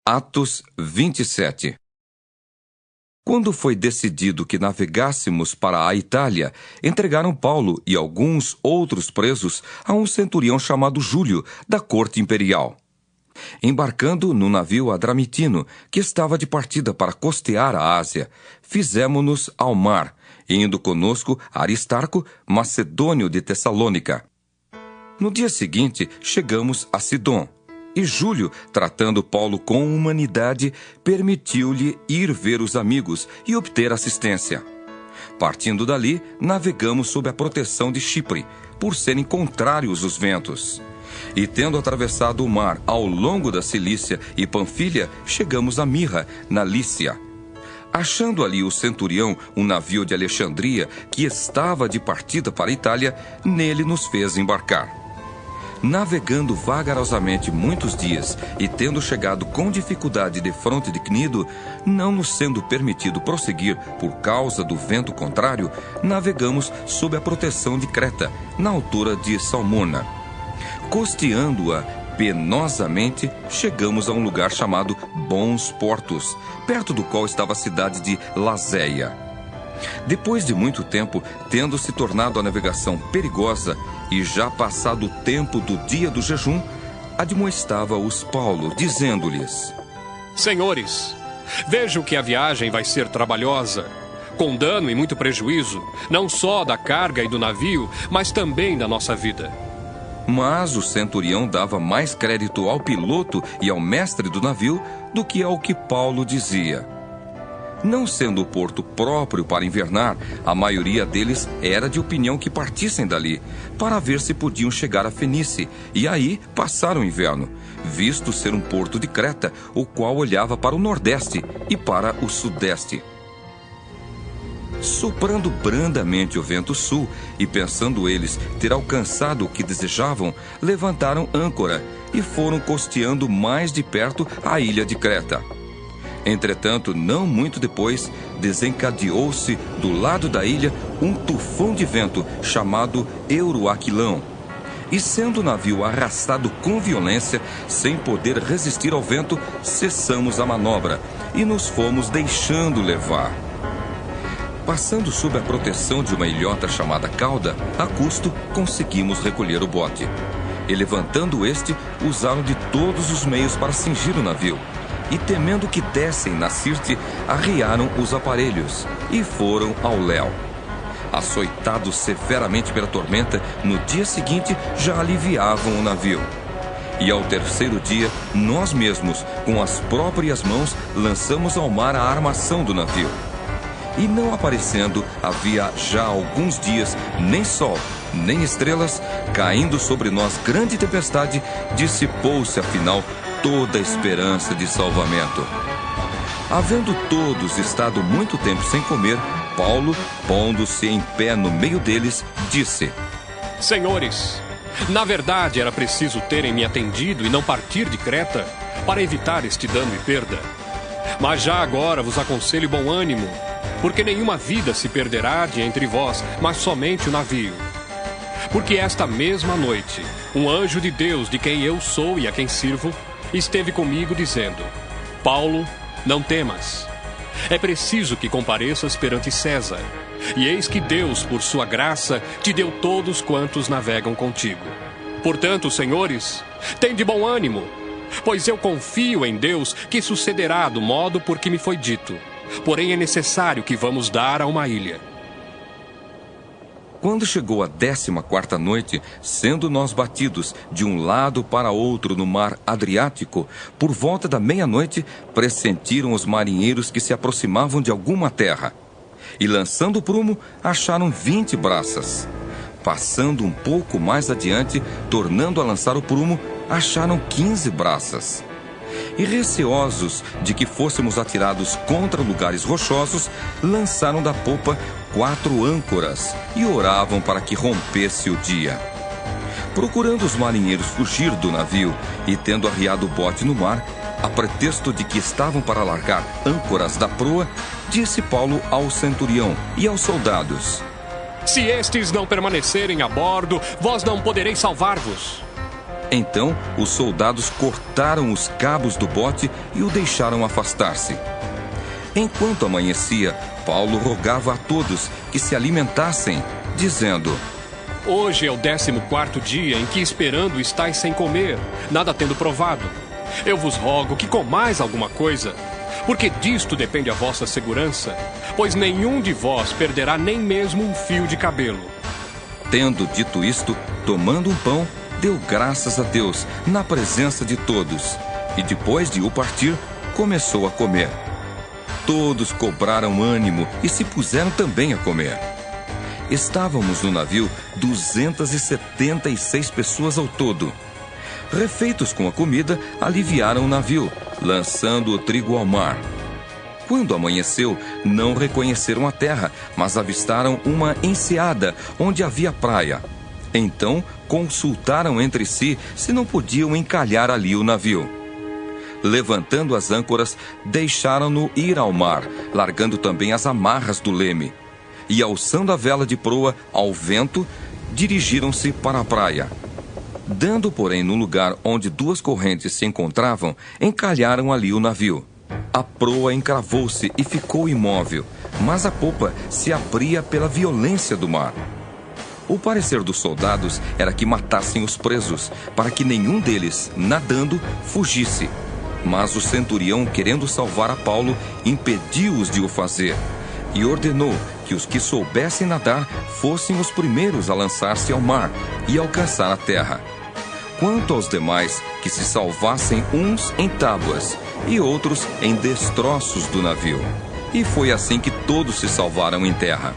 Atos 27. Quando foi decidido que navegássemos para a Itália, entregaram Paulo e alguns outros presos a um centurião chamado Júlio, da corte imperial. Embarcando no navio Adramitino, que estava de partida para costear a Ásia, fizemo-nos ao mar, indo conosco Aristarco, macedônio de Tessalônica. No dia seguinte, chegamos a Sidom. E Júlio, tratando Paulo com humanidade, permitiu-lhe ir ver os amigos e obter assistência. Partindo dali, navegamos sob a proteção de Chipre, por serem contrários os ventos. E tendo atravessado o mar ao longo da Cilícia e Panfilha, chegamos a Mirra, na Lícia. Achando ali o centurião um navio de Alexandria que estava de partida para a Itália, nele nos fez embarcar. Navegando vagarosamente muitos dias e tendo chegado com dificuldade defronte de Cnido, não nos sendo permitido prosseguir por causa do vento contrário, navegamos sob a proteção de Creta, na altura de Salmona. Costeando-a penosamente, chegamos a um lugar chamado Bons Portos, perto do qual estava a cidade de Lazéia. Depois de muito tempo, tendo se tornado a navegação perigosa e já passado o tempo do dia do jejum, admoestava-os Paulo, dizendo-lhes: Senhores, vejo que a viagem vai ser trabalhosa, com dano e muito prejuízo, não só da carga e do navio, mas também da nossa vida. Mas o centurião dava mais crédito ao piloto e ao mestre do navio do que ao que Paulo dizia. Não sendo o porto próprio para invernar, a maioria deles era de opinião que partissem dali, para ver se podiam chegar a Fenice, e aí passar o inverno, visto ser um porto de Creta, o qual olhava para o nordeste e para o sudeste. Soprando brandamente o vento sul, e pensando eles ter alcançado o que desejavam, levantaram âncora e foram costeando mais de perto a ilha de Creta. Entretanto, não muito depois, desencadeou-se do lado da ilha um tufão de vento chamado Euroaquilão. E sendo o navio arrastado com violência, sem poder resistir ao vento, cessamos a manobra e nos fomos deixando levar. Passando sob a proteção de uma ilhota chamada Cauda, a custo conseguimos recolher o bote. E levantando este, usaram de todos os meios para cingir o navio. E temendo que dessem na Sirte, arriaram os aparelhos e foram ao léu. Açoitados severamente pela tormenta, no dia seguinte já aliviavam o navio. E ao terceiro dia, nós mesmos, com as próprias mãos, lançamos ao mar a armação do navio. E não aparecendo, havia já alguns dias, nem sol, nem estrelas, caindo sobre nós grande tempestade, dissipou-se afinal toda a esperança de salvamento. Havendo todos estado muito tempo sem comer, Paulo, pondo-se em pé no meio deles, disse: Senhores, na verdade era preciso terem me atendido e não partir de Creta, para evitar este dano e perda. Mas já agora vos aconselho bom ânimo, porque nenhuma vida se perderá de entre vós, mas somente o navio. Porque esta mesma noite, um anjo de Deus, de quem eu sou e a quem sirvo, esteve comigo dizendo: Paulo, não temas. É preciso que compareças perante César. E eis que Deus, por sua graça, te deu todos quantos navegam contigo. Portanto, senhores, tende bom ânimo, pois eu confio em Deus que sucederá do modo por que me foi dito. Porém é necessário que vamos dar a uma ilha. Quando chegou a 14ª noite, sendo nós batidos de um lado para outro no mar Adriático, por volta da meia-noite, pressentiram os marinheiros que se aproximavam de alguma terra. E lançando o prumo, acharam 20 braças. Passando um pouco mais adiante, tornando a lançar o prumo, acharam 15 braças. E receosos de que fôssemos atirados contra lugares rochosos, lançaram da popa 4 âncoras e oravam para que rompesse o dia. Procurando os marinheiros fugir do navio e tendo arriado o bote no mar, a pretexto de que estavam para largar âncoras da proa, disse Paulo ao centurião e aos soldados: Se estes não permanecerem a bordo, vós não podereis salvar-vos. Então, os soldados cortaram os cabos do bote e o deixaram afastar-se. Enquanto amanhecia, Paulo rogava a todos que se alimentassem, dizendo: Hoje é o 14º dia em que esperando estáis sem comer, nada tendo provado. Eu vos rogo que comais alguma coisa, porque disto depende a vossa segurança, pois nenhum de vós perderá nem mesmo um fio de cabelo. Tendo dito isto, tomando um pão, deu graças a Deus na presença de todos, e depois de o partir, começou a comer. Todos cobraram ânimo e se puseram também a comer. Estávamos no navio 276 pessoas ao todo. Refeitos com a comida, aliviaram o navio, lançando o trigo ao mar. Quando amanheceu, não reconheceram a terra, mas avistaram uma enseada onde havia praia. Então, consultaram entre si se não podiam encalhar ali o navio. Levantando as âncoras, deixaram-no ir ao mar, largando também as amarras do leme. E, alçando a vela de proa ao vento, dirigiram-se para a praia. Dando, porém, no lugar onde duas correntes se encontravam, encalharam ali o navio. A proa encravou-se e ficou imóvel, mas a popa se abria pela violência do mar. O parecer dos soldados era que matassem os presos, para que nenhum deles, nadando, fugisse. Mas o centurião, querendo salvar a Paulo, impediu-os de o fazer e ordenou que os que soubessem nadar fossem os primeiros a lançar-se ao mar e alcançar a terra. Quanto aos demais, que se salvassem uns em tábuas e outros em destroços do navio. E foi assim que todos se salvaram em terra.